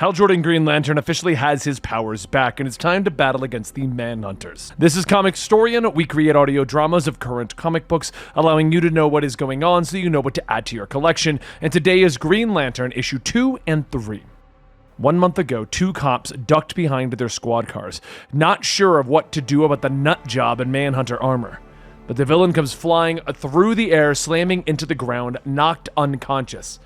Hal Jordan Green Lantern officially has his powers back, and it's time to battle against the Manhunters. This is Comicstorian. We create audio dramas of current comic books, allowing you to know what is going on so you know what to add to your collection. And today is Green Lantern issue 2 and 3. 1 month ago, 2 cops ducked behind their squad cars, not sure of what to do about the nut job in Manhunter armor. But the villain comes flying through the air, slamming into the ground, knocked unconscious.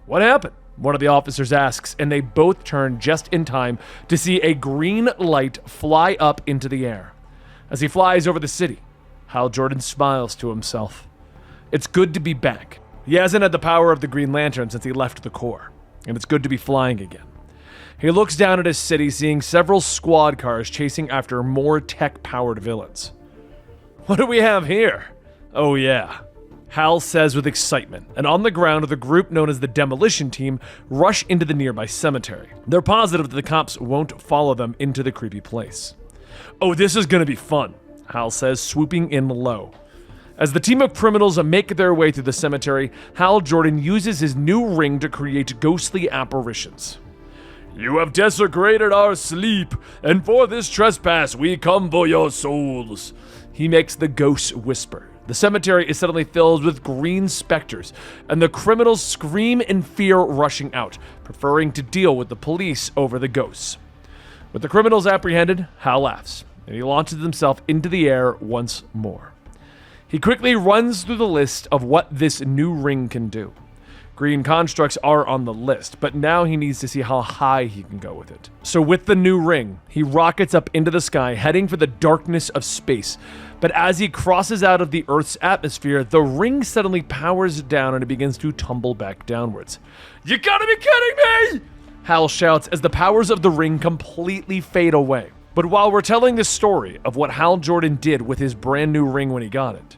What happened? One of the officers asks, and they both turn just in time to see a green light fly up into the air. As he flies over the city, Hal Jordan smiles to himself. It's good to be back. He hasn't had the power of the Green Lantern since he left the Corps, and it's good to be flying again. He looks down at his city, seeing several squad cars chasing after more tech-powered villains. What do we have here? Oh yeah. Hal says with excitement, and on the ground, the group known as the Demolition Team rush into the nearby cemetery. They're positive that the cops won't follow them into the creepy place. Oh, this is gonna be fun, Hal says, swooping in low. As the team of criminals make their way through the cemetery, Hal Jordan uses his new ring to create ghostly apparitions. You have desecrated our sleep, and for this trespass we come for your souls, he makes the ghosts whisper. The cemetery is suddenly filled with green specters, and the criminals scream in fear, rushing out, preferring to deal with the police over the ghosts. With the criminals apprehended, Hal laughs, and he launches himself into the air once more. He quickly runs through the list of what this new ring can do. Green constructs are on the list, but now he needs to see how high he can go with it. So with the new ring, he rockets up into the sky, heading for the darkness of space. But as he crosses out of the Earth's atmosphere, the ring suddenly powers down and it begins to tumble back downwards. You gotta be kidding me! Hal shouts as the powers of the ring completely fade away. But while we're telling the story of what Hal Jordan did with his brand new ring when he got it,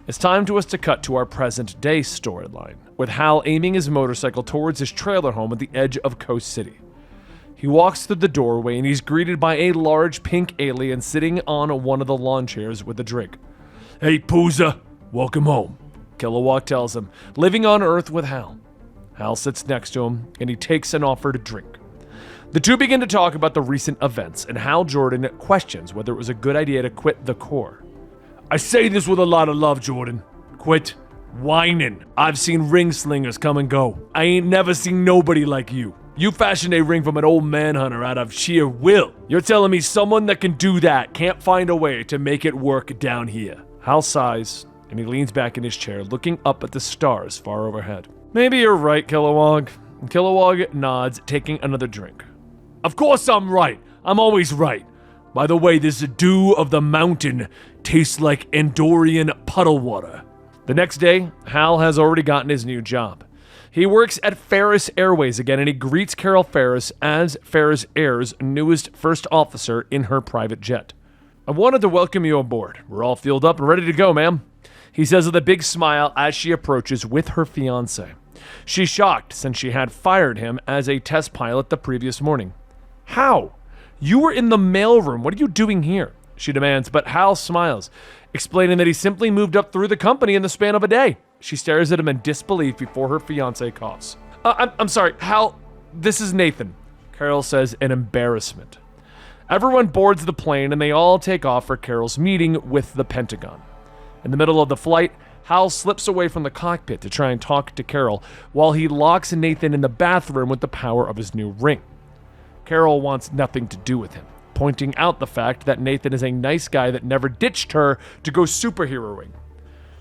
it's time to us to cut to our present day storyline, with Hal aiming his motorcycle towards his trailer home at the edge of Coast City. He walks through the doorway and he's greeted by a large pink alien sitting on one of the lawn chairs with a drink. Hey Pooza, welcome home, Kilowog tells him, living on Earth with Hal. Hal sits next to him and he takes an offered drink. The two begin to talk about the recent events, and Hal Jordan questions whether it was a good idea to quit the Corps. I say this with a lot of love, Jordan. Quit whining. I've seen ring slingers come and go. I ain't never seen nobody like you. You fashioned a ring from an old manhunter out of sheer will. You're telling me someone that can do that can't find a way to make it work down here. Hal sighs, and he leans back in his chair, looking up at the stars far overhead. Maybe you're right, Kilowog. Kilowog nods, taking another drink. Of course I'm right. I'm always right. By the way, this dew of the mountain tastes like Andorian puddle water. The next day, Hal has already gotten his new job. He works at Ferris Airways again, and he greets Carol Ferris as Ferris Air's newest first officer in her private jet. I wanted to welcome you aboard. We're all fueled up and ready to go, ma'am, he says with a big smile as she approaches with her fiancé. She's shocked since she had fired him as a test pilot the previous morning. How? You were in the mailroom. What are you doing here? She demands, but Hal smiles, explaining that he simply moved up through the company in the span of a day. She stares at him in disbelief before her fiancé coughs. I'm sorry, Hal, this is Nathan, Carol says in embarrassment. Everyone boards the plane and they all take off for Carol's meeting with the Pentagon. In the middle of the flight, Hal slips away from the cockpit to try and talk to Carol while he locks Nathan in the bathroom with the power of his new ring. Carol wants nothing to do with him, pointing out the fact that Nathan is a nice guy that never ditched her to go superheroing.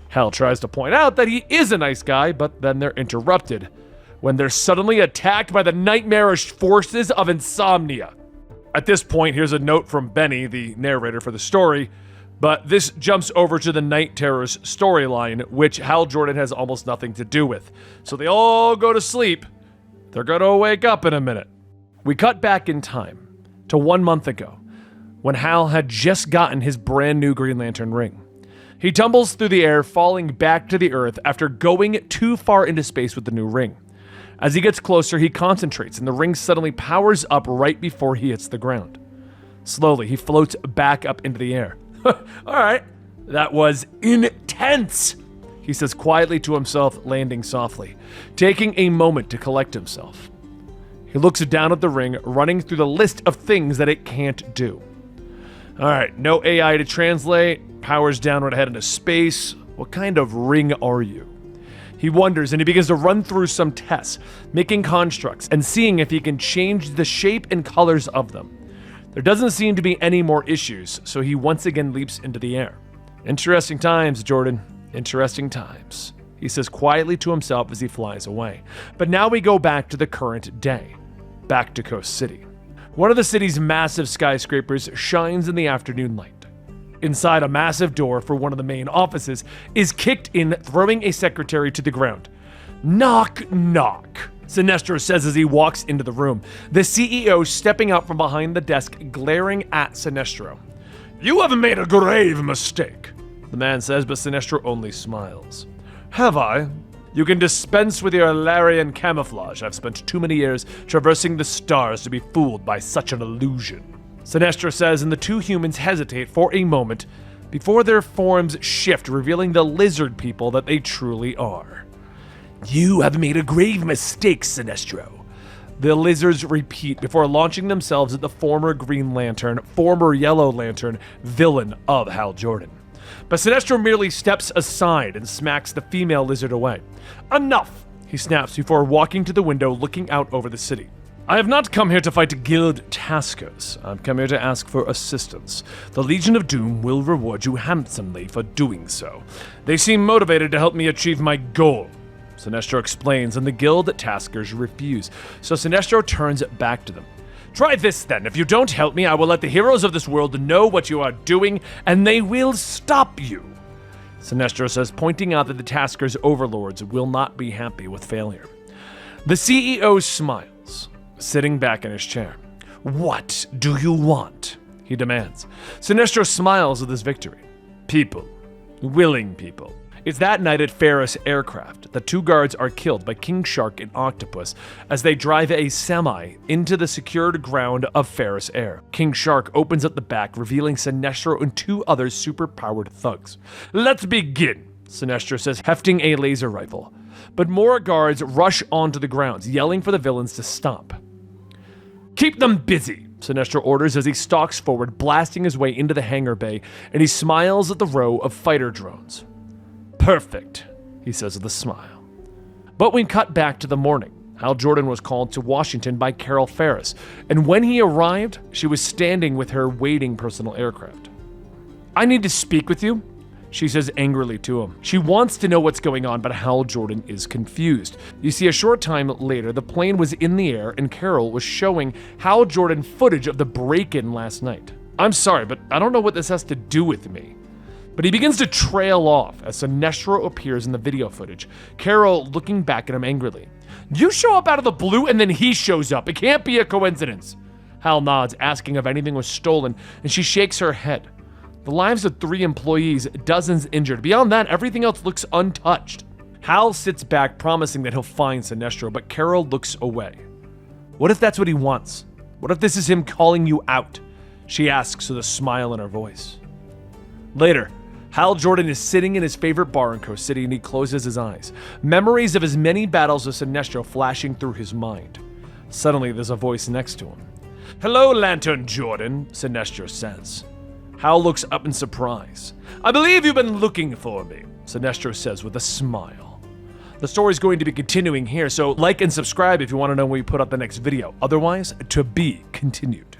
Hal tries to point out that he is a nice guy, but then they're interrupted when they're suddenly attacked by the nightmarish forces of insomnia. At this point, here's a note from Benny, the narrator for the story, but this jumps over to the Night Terrors storyline, which Hal Jordan has almost nothing to do with. So they all go to sleep. They're gonna wake up in a minute. We cut back in time to 1 month ago, when Hal had just gotten his brand new Green Lantern ring. He tumbles through the air, falling back to the Earth after going too far into space with the new ring. As he gets closer, he concentrates, and the ring suddenly powers up right before he hits the ground. Slowly, he floats back up into the air. All right, that was intense, he says quietly to himself, landing softly, taking a moment to collect himself. He looks down at the ring, running through the list of things that it can't do. Alright, no AI to translate, powers downward ahead into space. What kind of ring are you? He wonders, and he begins to run through some tests, making constructs and seeing if he can change the shape and colors of them. There doesn't seem to be any more issues, so he once again leaps into the air. Interesting times, Jordan. Interesting times, he says quietly to himself as he flies away. But now we go back to the current day, back to Coast City. One of the city's massive skyscrapers shines in the afternoon light. Inside, a massive door for one of the main offices is kicked in, throwing a secretary to the ground. Knock, knock, Sinestro says as he walks into the room, the CEO stepping out from behind the desk, glaring at Sinestro. You have made a grave mistake, the man says, but Sinestro only smiles. Have I? You can dispense with your Larian camouflage. I've spent too many years traversing the stars to be fooled by such an illusion. Sinestro says, and the two humans hesitate for a moment before their forms shift, revealing the lizard people that they truly are. You have made a grave mistake, Sinestro. The lizards repeat before launching themselves at the former Green Lantern, former Yellow Lantern, villain of Hal Jordan. But Sinestro merely steps aside and smacks the female lizard away. Enough, he snaps before walking to the window, looking out over the city. I have not come here to fight Guild Taskers. I've come here to ask for assistance. The Legion of Doom will reward you handsomely for doing so. They seem motivated to help me achieve my goal. Sinestro explains, and the Guild Taskers refuse, so Sinestro turns back to them. Try this then. If you don't help me, I will let the heroes of this world know what you are doing, and they will stop you. Sinestro says, pointing out that the Taskers' overlords will not be happy with failure. The CEO smiles, sitting back in his chair. What do you want? He demands. Sinestro smiles at his victory. People. Willing people. It's that night at Ferris Aircraft. The two guards are killed by King Shark and Octopus as they drive a semi into the secured ground of Ferris Air. King Shark opens up the back, revealing Sinestro and two other super-powered thugs. Let's begin, Sinestro says, hefting a laser rifle. But more guards rush onto the grounds, yelling for the villains to stop. Keep them busy, Sinestro orders as he stalks forward, blasting his way into the hangar bay, and he smiles at the row of fighter drones. Perfect, he says with a smile. But we cut back to the morning. Hal Jordan was called to Washington by Carol Ferris, and when he arrived, she was standing with her waiting personal aircraft. I need to speak with you, she says angrily to him. She wants to know what's going on, but Hal Jordan is confused. You see, a short time later, the plane was in the air and Carol was showing Hal Jordan footage of the break-in last night. I'm sorry, but I don't know what this has to do with me. But he begins to trail off as Sinestro appears in the video footage, Carol looking back at him angrily. You show up out of the blue and then he shows up. It can't be a coincidence. Hal nods, asking if anything was stolen, and she shakes her head. The lives of 3 employees, dozens injured. Beyond that, everything else looks untouched. Hal sits back, promising that he'll find Sinestro, but Carol looks away. What if that's what he wants? What if this is him calling you out? She asks with a smile in her voice. Later, Hal Jordan is sitting in his favorite bar in Coast City and he closes his eyes. Memories of his many battles with Sinestro flashing through his mind. Suddenly, there's a voice next to him. Hello, Lantern Jordan, Sinestro says. Hal looks up in surprise. I believe you've been looking for me, Sinestro says with a smile. The story's going to be continuing here, so like and subscribe if you want to know when we put up the next video. Otherwise, to be continued.